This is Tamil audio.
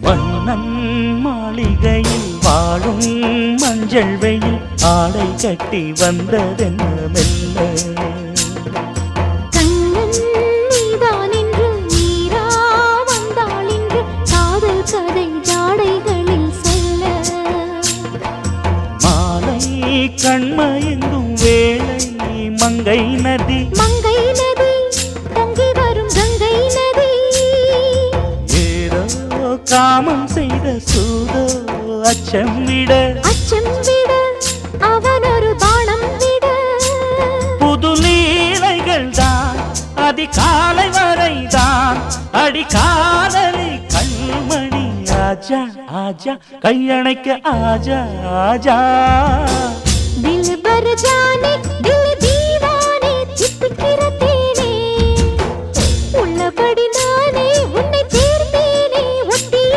மன்னன் மாளிகையில் வாழும் மஞ்சள் வெயில் ஆடை கட்டி வந்ததென்ன மெல்ல கண்ணன் நீதான் என்று நீரா வந்தாள் என்று காதல் கதை ஜாடைகளில் சொல்ல மாலை கண்மயங்கும் வேளை மங்கை நதி மங்கை நதி பொங்கி வரும் கங்கை நதி ஏதோ காமம் செய்த சூதோ அச்சம் விட அவன் ஒரு பானம் விட புது லீலைகள் தான் அதிகாலை வரைதான் அடிக்காதலி கண்மணி ஆஜா ஆஜா கையணைக்க ஆஜா ஆஜா दिल भर जाने दिल